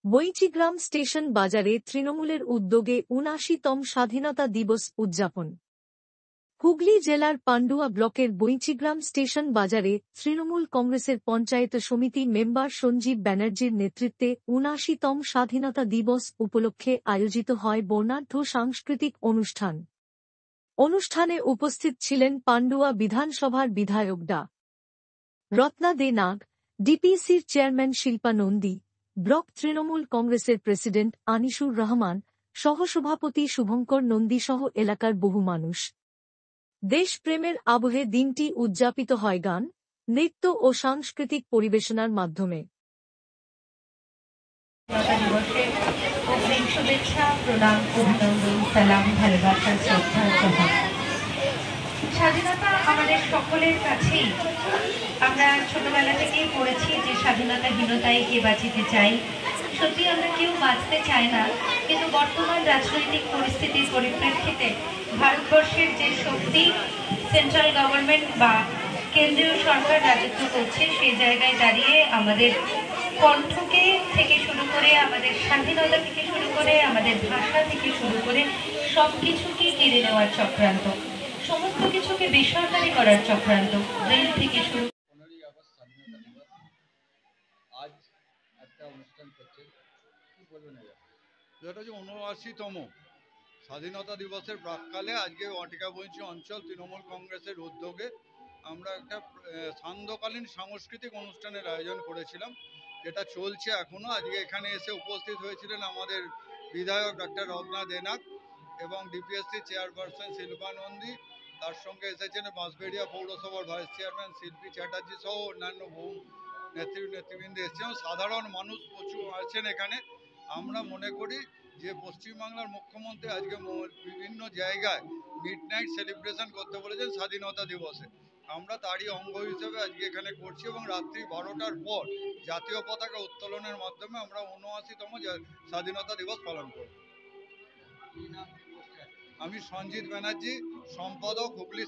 বৈচিগ্রাম station বাজারে তৃণমূলের উদ্যোগে ৭৯তম স্বাধীনতা দিবস উদযাপন। হুগলি জেলার পান্ডুয়া ব্লকের বৈচিগ্রাম স্টেশন বাজারে তৃণমূল কংগ্রেসের পঞ্চায়েত সমিতি মেম্বার সঞ্জীব ব্যানার্জির নেতৃত্বে ৭৯তম স্বাধীনতা দিবস উপলক্ষে আয়োজিত হয় বর্ণাঢ্য সাংস্কৃতিক অনুষ্ঠান। অনুষ্ঠানে উপস্থিত ছিলেন পান্ডুয়া বিধানসভার বিধায়ক ডা. রত্না দে নাগ, ডিপিসির চেয়ারম্যান শিল্পা নন্দী, ব্লক তৃণমূল কংগ্রেসের প্রেসিডেন্ট আনিসুর রহমান, সহসভাপতি শুভঙ্কর নন্দী সহ এলাকার বহু মানুষ। দেশপ্রেমের আবহে দিনটি উদযাপিত হয় গান, নৃত্য ও সাংস্কৃতিক পরিবেশনার মাধ্যমে। শুভেচ্ছা, প্রণাম, অভিনন্দন, সালাম, ভালোবাসা, শ্রদ্ধা, জোহার। স্বাধীনতা আমাদের সকলের কাছেই। আমরা ছোটবেলা থেকেই পড়েছি যে স্বাধীনতাহীনতায় কে বাঁচিতে চাই। সত্যি আমরা কেউ বাঁচতে চাই না, কিন্তু বর্তমান রাজনৈতিক পরিস্থিতির পরিপ্রেক্ষিতে ভারতবর্ষের যে শক্তি সেন্ট্রাল গভর্নমেন্ট বা কেন্দ্রীয় সরকার রাজত্ব করছে, সেই জায়গায় দাঁড়িয়ে আমাদের কণ্ঠকে থেকে শুরু করে, আমাদের স্বাধীনতা থেকে শুরু করে, আমাদের ভাষা থেকে শুরু করে সব কিছুকে কেড়ে নেওয়ার চক্রান্ত, সমস্ত কিছুকে বেসরকারি করার চক্রান্ত, রেল থেকে শুরু। আজ একটা অনুষ্ঠান করছে, কি বলবেন? এটা হচ্ছে ৭৯তম স্বাধীনতা দিবসের প্রাক্কালে আজকে অটিকাবঞ্চি অঞ্চল তৃণমূল কংগ্রেসের উদ্যোগে আমরা একটা সান্ধ্যকালীন সাংস্কৃতিক অনুষ্ঠানের আয়োজন করেছিলাম, যেটা চলছে এখনো। আজকে এখানে এসে উপস্থিত হয়েছিলেন আমাদের বিধায়ক ডক্টর রত্না দে নাগ এবং ডিপিএসসি চেয়ারপারসন শিল্পা নন্দী। তার সঙ্গে এসেছেন বাঁশবেড়িয়া পৌরসভার ভাইস চেয়ারম্যান শিল্পী চ্যাটার্জি সহ অন্যান্য বহু নেতৃবৃন্দ এসেছেন। সাধারণ মানুষ প্রচুর আছেন এখানে। আমরা মনে করি যে পশ্চিমবাংলার মুখ্যমন্ত্রী আজকে বিভিন্ন জায়গায় মিডনাইট সেলিব্রেশন করতে বলেছেন স্বাধীনতা দিবসে। আমরা তারই অঙ্গ হিসেবে আজকে এখানে করছি এবং রাত্রি ১২টার পর জাতীয় পতাকা উত্তোলনের মাধ্যমে আমরা ৭৯তম স্বাধীনতা দিবস পালন করব। আমি সঞ্জিত ব্যানার্জি, সম্পাদক, হুগলি।